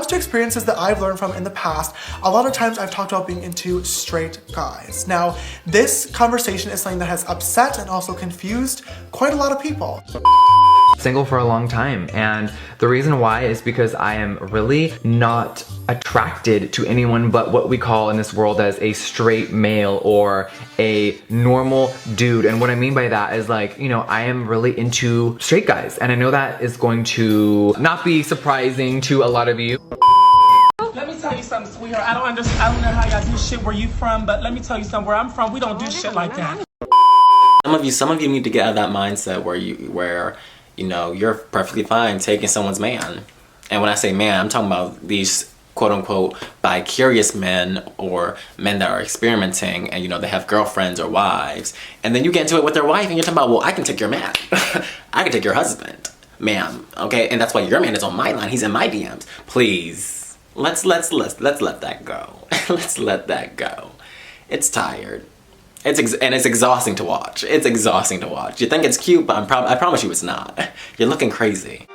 To experiences that I've learned from in the past, a lot of times I've talked about being into straight guys. Now, this conversation is something that has upset and also confused quite a lot of people. Single for a long time, and the reason why is because I am really not attracted to anyone but what we call in this world as a straight male or a normal dude. And what I mean by that is, like, you know, I am really into straight guys, and I know that is going to not be surprising to a lot of you. Let me tell you something, sweetheart. I don't know how y'all do shit where you from, but let me tell you something. Where I'm from, we don't do shit like that. Some of you need to get out of that mindset where you know, you're perfectly fine taking someone's man. And when I say man, I'm talking about these quote-unquote bi-curious men or men that are experimenting and, you know, they have girlfriends or wives. And then you get into it with their wife and you're talking about, well, I can take your man. I can take your husband, ma'am, okay? And that's why your man is on my line. He's in my DMs. Please, let's let that go. Let's let that go. It's tired. It's exhausting to watch. It's exhausting to watch. You think it's cute, but I promise you it's not. You're looking crazy.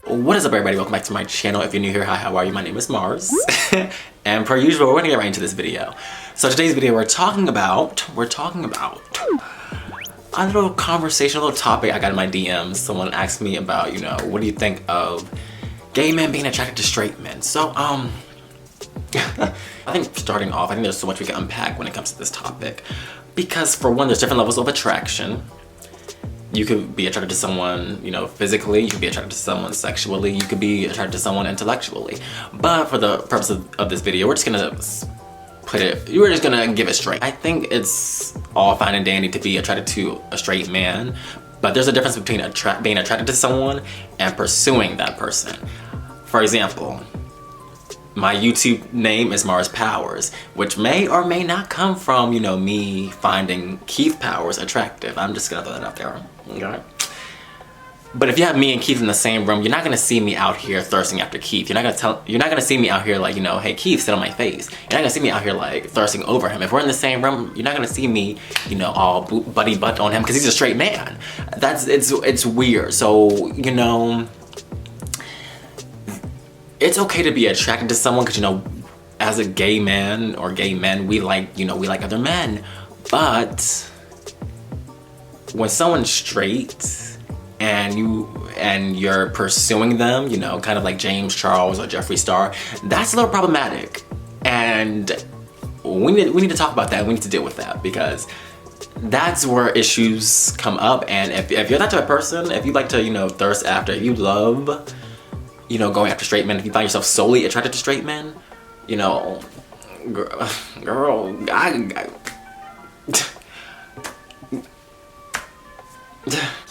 What is up, everybody? Welcome back to my channel. If you're new here, hi, how are you? My name is Mars. And per usual, we're gonna get right into this video. So today's video, we're talking about a little conversation, a little topic I got in my DMs. Someone asked me about, you know, what do you think of gay men being attracted to straight men? So, I think starting off, I think there's so much we can unpack when it comes to this topic. Because for one, there's different levels of attraction. You could be attracted to someone, you know, physically, you could be attracted to someone sexually, you could be attracted to someone intellectually. But for the purpose of this video, we're just gonna give it straight. I think it's all fine and dandy to be attracted to a straight man, but there's a difference between being attracted to someone and pursuing that person. For example, my YouTube name is Mars Powers, which may or may not come from, you know, me finding Keith Powers attractive. I'm just gonna throw that out there, okay? But if you have me and Keith in the same room, you're not gonna see me out here thirsting after Keith. You're not gonna see me out here like, you know, hey Keith, sit on my face. You're not gonna see me out here like thirsting over him. If we're in the same room, you're not gonna see me, you know, all buddy butt on him because he's a straight man. It's weird. So, you know, it's okay to be attracted to someone because, you know, as a gay man or gay men, we like other men. But when someone's straight and you're pursuing them, you know, kind of like James Charles or Jeffree Star, that's a little problematic. And we need to talk about that. We need to deal with that because that's where issues come up. And if you're that type of person, if you like to, you know, thirst after, if you love, you know, going after straight men, if you find yourself solely attracted to straight men, you know, girl, I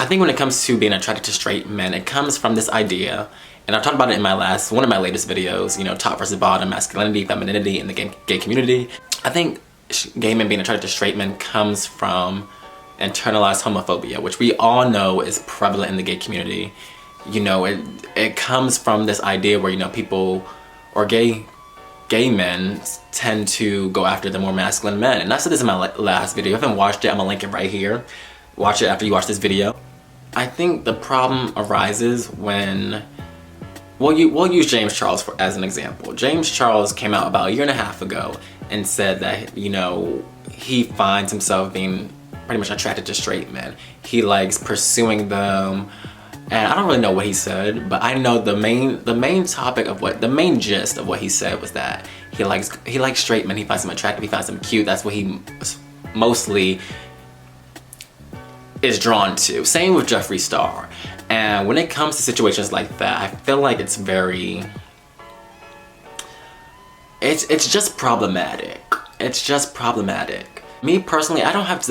think when it comes to being attracted to straight men, it comes from this idea, and I've talked about it in one of my latest videos, you know, top versus bottom, masculinity, femininity in the gay community. I think gay men being attracted to straight men comes from internalized homophobia, which we all know is prevalent in the gay community. You know, it comes from this idea where, you know, people or gay men tend to go after the more masculine men. And I said this in my last video. If you haven't watched it, I'm gonna link it right here. Watch it after you watch this video. I think the problem arises when, we'll use James Charles as an example. James Charles came out about a year and a half ago and said that, you know, he finds himself being pretty much attracted to straight men. He likes pursuing them. And I don't really know what he said, but I know the main gist of what he said was that he likes straight men. He finds them attractive. He finds them cute. That's what he mostly is drawn to. Same with Jeffree Star. And when it comes to situations like that, I feel like it's just problematic. It's just problematic. Me personally, I don't have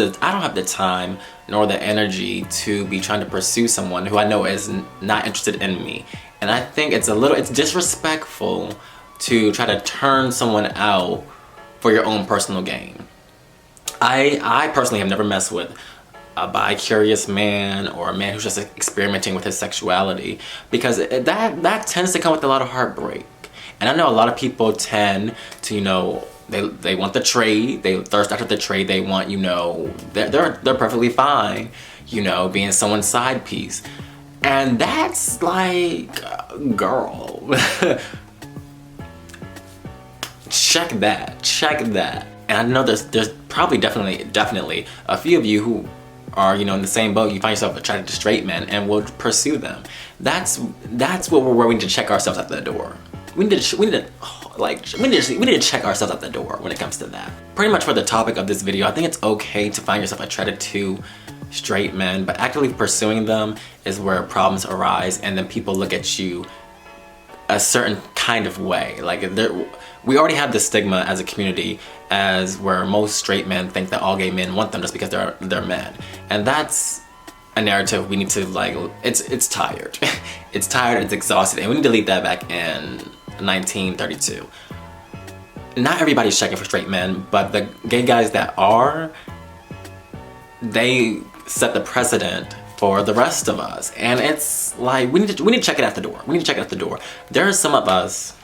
the time nor the energy to be trying to pursue someone who I know is not interested in me. And I think it's disrespectful to try to turn someone out for your own personal gain. I personally have never messed with a bi-curious man or a man who's just experimenting with his sexuality, because that tends to come with a lot of heartbreak. And I know a lot of people tend to, you know, They want the trade. They thirst after the trade. They want, you know, they're perfectly fine, you know, being someone's side piece. And that's like, girl, check that. And I know there's probably definitely a few of you who are, you know, in the same boat. You find yourself attracted to straight men and will pursue them. That's where we need to check ourselves at the door. We need to check ourselves at the door when it comes to that. Pretty much for the topic of this video, I think it's okay to find yourself attracted to straight men, but actively pursuing them is where problems arise, and then people look at you a certain kind of way. Like, we already have this stigma as a community, as where most straight men think that all gay men want them just because they're men, and that's a narrative we need to, like, it's tired. It's tired, it's exhausted, and we need to leave that back in 1932. Not everybody's checking for straight men, but the gay guys that are, they set the precedent for the rest of us. And it's like, we need to check it at the door. We need to check it at the door. There are some of us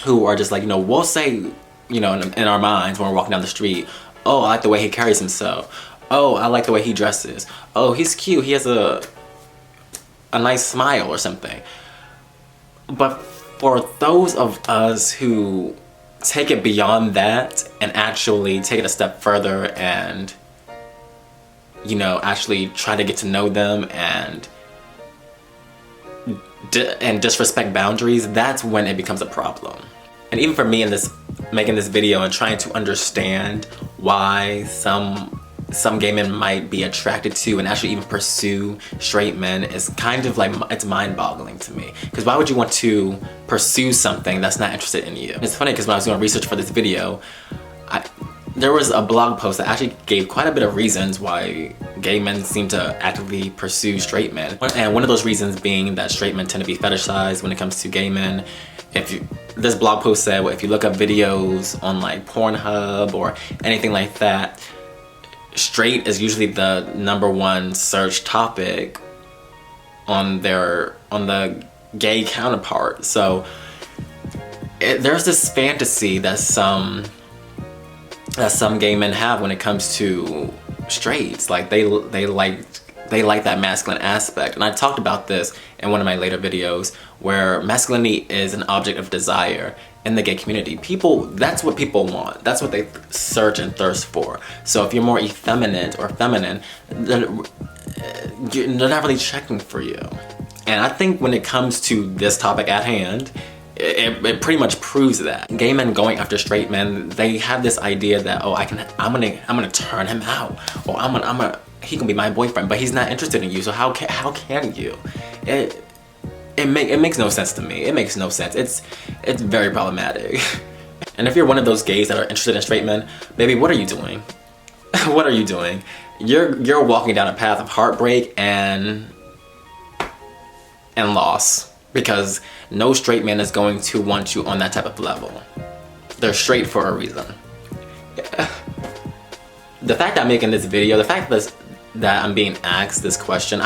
who are just like, you know, we'll say, you know, in our minds when we're walking down the street, oh, I like the way he carries himself. Oh, I like the way he dresses. Oh, he's cute. He has a nice smile or something. But for those of us who take it beyond that and actually take it a step further and, you know, actually try to get to know them and disrespect boundaries, that's when it becomes a problem. And even for me making this video and trying to understand why some gay men might be attracted to and actually even pursue straight men is kind of like, it's mind-boggling to me. Because why would you want to pursue something that's not interested in you? It's funny because when I was doing research for this video, there was a blog post that actually gave quite a bit of reasons why gay men seem to actively pursue straight men. And one of those reasons being that straight men tend to be fetishized when it comes to gay men. This blog post said, well, if you look up videos on like Pornhub or anything like that, straight is usually the #1 search topic on the gay counterpart. So there's this fantasy that some gay men have when it comes to straights. Like they like that masculine aspect. And I talked about this in one of my later videos, where masculinity is an object of desire in the gay community. That's what people want. That's what they search and thirst for. So if you're more effeminate or feminine, then they're not really checking for you. And I think when it comes to this topic at hand, it pretty much proves that. Gay men going after straight men, they have this idea that, oh, I'm gonna turn him out, or he can be my boyfriend, but he's not interested in you. So how can you? It makes no sense to me. It makes no sense. It's very problematic. And if you're one of those gays that are interested in straight men, baby, what are you doing? What are you doing? You're walking down a path of heartbreak and loss, because no straight man is going to want you on that type of level. They're straight for a reason. The fact that I'm making this video, the fact that I'm being asked this question,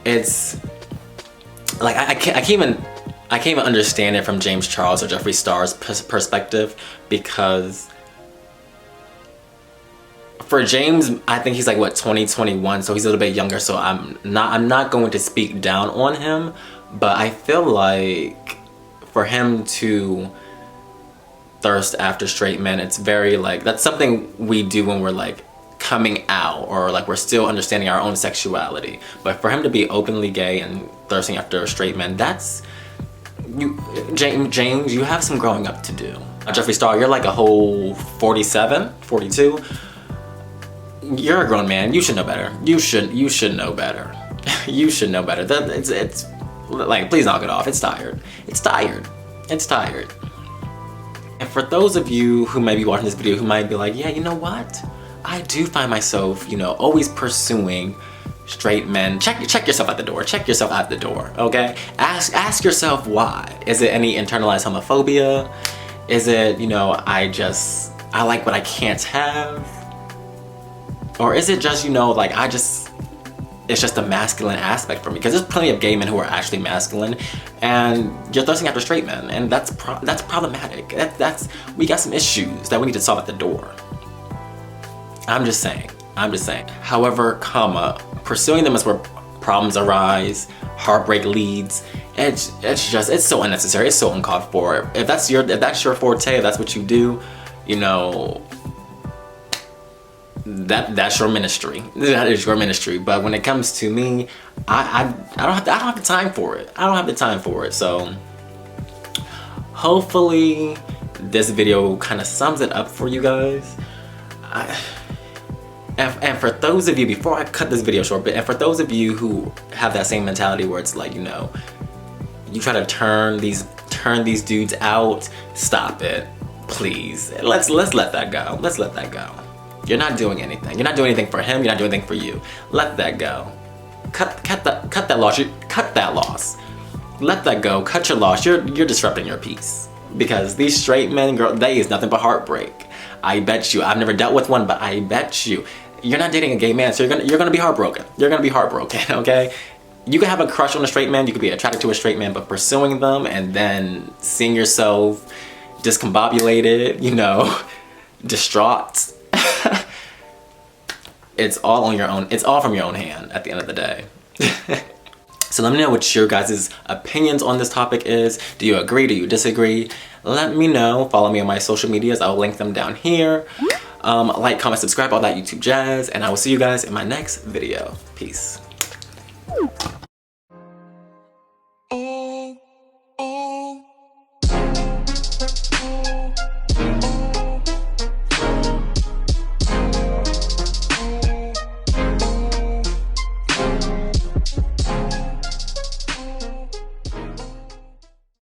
it's like I can't even understand it from James Charles or Jeffree Star's perspective, because for James, I think he's like, what, 21, so he's a little bit younger, so I'm not going to speak down on him, but I feel like for him to thirst after straight men, it's very like, that's something we do when we're like coming out, or like we're still understanding our own sexuality. But for him to be openly gay and thirsting after straight men, that's James, you have some growing up to do. Jeffree Star, you're like a whole 47, 42. You're a grown man. You should know better. You should know better. You should know better. It's like, please knock it off. It's tired. It's tired. It's tired. And for those of you who might be watching this video who might be like, yeah, you know what? I do find myself, you know, always pursuing straight men. Check yourself at the door. Check yourself at the door, okay? Ask yourself why. Is it any internalized homophobia? Is it, you know, I like what I can't have? Or is it just, you know, like, it's just a masculine aspect for me, because there's plenty of gay men who are actually masculine, and you're thirsting after straight men, and that's problematic. That's we got some issues that we need to solve at the door. I'm just saying. However, pursuing them is where problems arise, heartbreak leads. It's so unnecessary. It's so uncalled for. If that's your forte, if that's what you do, you know, that's your ministry. That is your ministry. But when it comes to me, I don't have the time for it. I don't have the time for it. So hopefully this video kind of sums it up for you guys. And for those of you, before I cut this video short, and for those of you who have that same mentality where it's like, you know, you try to turn these dudes out, stop it, please. Let's let that go. Let's let that go. You're not doing anything. You're not doing anything for him. You're not doing anything for you. Let that go. Cut that loss. Cut that loss. Let that go. Cut your loss. You're disrupting your peace. Because these straight men, girl, they is nothing but heartbreak. I bet you. I've never dealt with one, but I bet you. You're not dating a gay man, so you're gonna be heartbroken. You're gonna be heartbroken, okay? You can have a crush on a straight man, you could be attracted to a straight man, but pursuing them and then seeing yourself discombobulated, you know, distraught, it's all on your own. It's all from your own hand at the end of the day. So let me know what your guys' opinions on this topic is. Do you agree? Do you disagree? Let me know. Follow me on my social medias. I'll link them down here. Like, comment, subscribe, all that YouTube jazz. And I will see you guys in my next video. Peace.